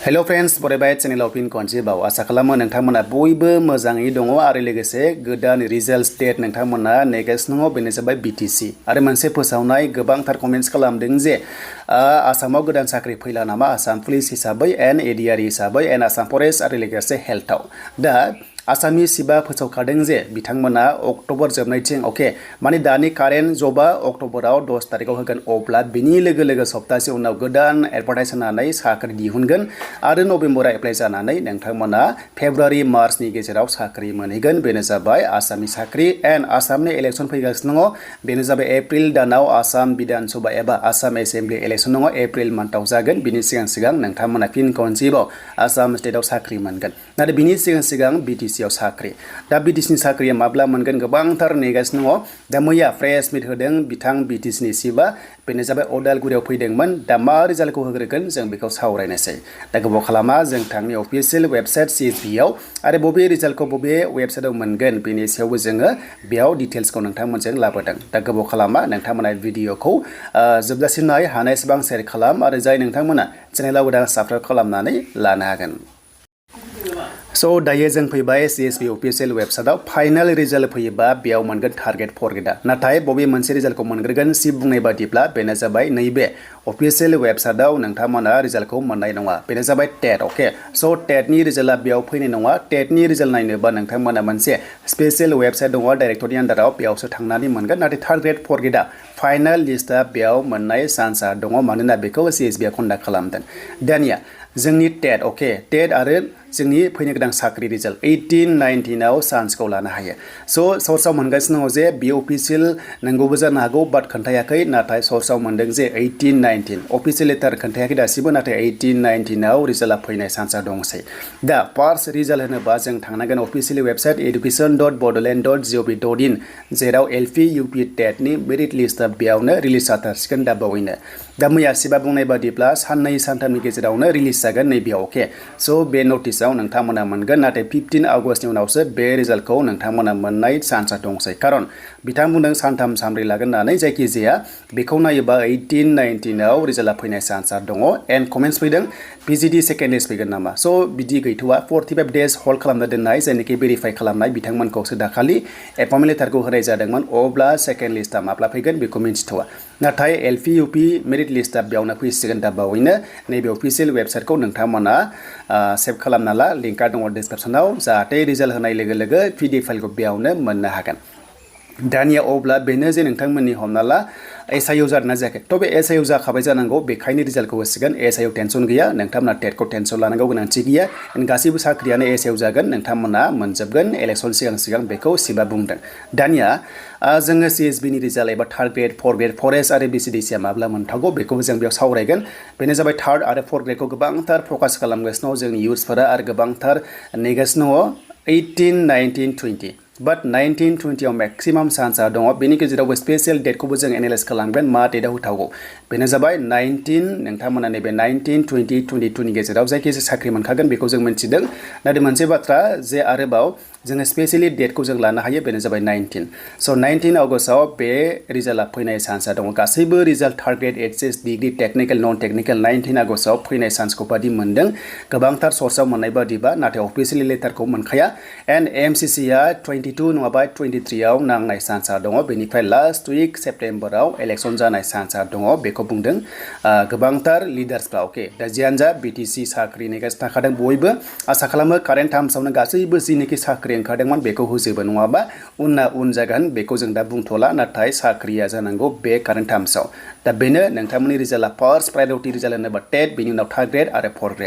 hello friends बरायबाय चैनेलाव फिन खनसे बाव आसा खालामो नोंथांमोना बयबो मोजाङै दङ आरो लोगोसे गोदान रिजाल्ट डेट नोंथांमोना नेगासिनो दङ बेनो जाबाय BTC आरो मोनसे फोसावनाय गोबांथार कमेन्ट्स खालामदों जे आसामाव गोदान साख्रि फैला नामा आसाम पुलिस हिसाबै एन एडिआर हिसाबै एन आसाम फरेस्ट आरो लोगोसे हेल्थआव दा आसामनि सिबा फोसावखादों जे बिथांमोना अक्ट'बर जोबनायथिं अके माने दानि कारेन्ट जबा अक्ट'बराव 10 तारिखआव होगोन अब्ला बिनि लोगो लोगो सप्तासे उनाव गोदान एडभार्टाइज होनानै साख्रि दिहुनगोन आरो नभेम्बराव एप्लाइ जानानै नोंथांमोना फेब्रुवारि मार्चनि गेजेराव साख्रि मोनहैगोन बेनो जाबाय आसामनि साख्रि एन्ड आसामनि इलेक्सन फैगासिनो दङ बेनो जाबाय एप्रिल दानाव आसाम बिधान सभा एबा आसाम एसेम्बलि इलेक्सन दङ एप्रिल मान्थआव जागोन बिनि सिगां नोंथांमोना फिन खनसेबाव आसाम स्टेटआव साख्रि मोनगोन नाथाय बिनि सिगां BTC आव साख्रि दा BTC नि साख्रिया माब्ला मोनगोन गोबांथार नेगासिनो दङ दा मैया प्रेस मिट होदों बिथां BTC नि सिबा बेनो जाबाय अदालगुरियाव फैदोंमोन दा मा रिजाल्टखौ होग्रोगोन जों बेखौ सावरायनोसै दा गोबाव खालामा जों थांनि अफिसियेल वेबसाइट CSB आव आरो बबे रिजाल्टखौ बबे वेबसाइटआव मोनगोन बेनि सायावबो जोङो बेयाव डिटेल्सखौ नोंथांमोनजों लाबोदों दा गोबाव खालामा नोंथांमोना भिडिअखौ जोबजासिम नाय हानायसेबां शेयार खालाम आरो जाय नोंथांमोना चेनेलाव गोदान साबस्क्राइब खालामनानै लानो हागोन सो दायो जों फैबाय CSB अफिसियेल वेबसाइटआव फाइनाल रिजाल्ट फैयोबा बेयाव मोनगोन टारगेट फरगेटआ नाथाय बबे मोनसे रिजाल्टखौ मोनग्रोगोन सिप बुंनाय बादिब्ला बेनो जाबाय नैबे अफिसियेल वेबसाइटआव नोंथांमोना रिजाल्टखौ मोननाय नङा बेनो जाबाय टेट अके सो टेटनि रिजाल्टआ बेयाव फैनाय नङा टेटनि रिजाल्ट नायनोबा नोंथांमोना मोनसे स्पेशल वेबसाइट दङ डाइरेक्टरनि आन्दाराव बेयावसो थांनानै मोनगोन नाथाय टारगेट फरगेटआ फाइनाल लिस्टआ बेयाव मोननाय चान्सआ दङ मानोना बेखौ CSB आ कन्डाक्ट खालामदों दानिया जोंनि टेट अके टेट आरो जोंनि फैनो गोनां साख्रि रिजाल्ट 18-19 आव चान्सखौ लानो हायो सो सर्सआव मोनगासिनो दङ जे बे अफिसियेल नंगौबो जानो हागौ बाट खोन्थायाखै नाथाय सर्सआव मोनदों जे 18-19 अफिसियेल लेटार खोन्थायाखै दासिमबो नाथाय 18-19 आव रिजाल्टआ फैनाय चान्सआ दंसै दा फार्स्ट रिजाल्ट होनोबा जों थांनांगोन अफिसियेल वेबसाइट education.bodoland.gov.in जेराव LP UP टेटनि मेरिट लिस्टआ बेयावनो रिलिज जाथारसिगोन दा बावैनो दा मैया सिबा बुंनाय बादिब्ला साननै सानथामनि गेजेरावनो रिलिज जागोन नैबेयाव अके सो बे नटिसआव नोंथांमोना मोनगोन नाथाय 15 आगस्टनि उनावसो बे रिजाल्टखौ नोंथांमोना मोननाय चान्सआ दंसै खारन बिथां बुंदों सानथाम सानब्रै लागोन होननानै जायखिजाया बेखौ नायोबा 18-19 आव रिजाल्टआ फैनाय चान्सआ दङ एन्ड कमेन्ट्स फैदों PGD सेकेन्ड डेज फैगोन नामा सो बिदि गैथ'वा 45 डेज हल्ड खालामना दोननाय जायनाखि भेरिफाइ खालामनाय बिथांमोनखौसो दाखालि एपइन्टमेन्ट लेटारखौ होनाय जादोंमोन अब्ला सेकेन्ड लिस्टआ माब्ला फैगोन बेखौ मिन्थिथ'वा नाथाय LP UP मेरिट लिस्टआ बेयावनो फैसिगोन दा बावैनो नैबे अफिसियेल वेबसाइटखौ नोंथांमोना सेभ खालामना ला लिंकआ दङ डिसक्रिप्सनाव जाहाथे रिजाल्ट होनाय लोगो लोगो PDF फाइलखौ बेयावनो मोननो हागोन दानिया अब्ला बेनो जे नोंथांमोननि हमना ला SIU जादोंना जायाखै थ' बे SIU जाखाबाय जानांगौ बेखायनो रिजाल्टखौ होसिगोन SIU टेनसन गैया नोंथांमोना टेटखौ टेनसन लानांगौ गोनांथि गैया गासैबो साख्रियानो SIU जागोन नोंथांमोना मोनजोबगोन इलेक्सन सिगां बेखौ सिबा बुंदों दानिया जोङो CSB नि रिजाल्ट एबा third grade fourth grade first आरो VCDC आ माब्ला मोनथावगौ बेखौबो जों बेयाव सावरायगोन बेनो जाबाय थार्ड आरो फर्थ ग्रेडखौ गोबांथार फकास खालामगासिनो दङ जोंनि इयुथ्सफोरा आरो गोबांथार नेगासिनो दङ 18-19-20 बाट 19-20 आव मेक्सिमाम चान्सआ दङ बेनि गेजेरावबो स्पेशल डेटखौबो जों एनालाइज खालामगोन मा डेटआव होथावगौ बेनो जाबाय 19 नोंथांमोना नैबे 19-20-22 नि गेजेराव जायखिजाया साख्रि मोनखागोन बेखौ जों मिन्थिदों नाथाय मोनसे बाथ्रा जे आरोबाव जोङो स्पेशली डेटखौ जों लानो हायो बेनो जाबाय 19 सो 19 आगस्टआव बे रिजाल्टआ फैनाय चान्सआ दङ गासैबो result third grade HS degree technical non technical 19 आगस्टआव फैनाय चान्सखौ बादि मोनदों गोबांथार सर्सआव मोननाय बादिबा नाथाय अफिसियेलि लेटारखौ मोनखाया एन्ड MCCआ 22 नङाबा 23 आव नांनाय चान्सआ दङ बेनिफ्राय लास्ट उइक सेप्टेम्बराव इलेक्सन जानाय चान्सआ दङ बेखौ बुंदों गोबांथार लिडार्सफ्रा अके दा जियानो जा BTC साख्रि नेगासिनो थाखादों बयबो आसा खालामो कारेन्ट टार्म्सआवनो गासैबो जिनिखि साख्रि ओंखारदोंमोन बेखौ होजोबो नङाबा उन जागोन बेखौ जों दा बुंथ'ला नाथाय साख्रिया जानांगौ बे कारेन्ट टार्म्सआव दा बेनो नोंथांमोननि रिजाल्टआ फार्स्ट प्रायोरिटि रिजाल्ट होनोबा टेट बेनि उनाव थार्ड ग्रेड आरो फर्थ ग्रेड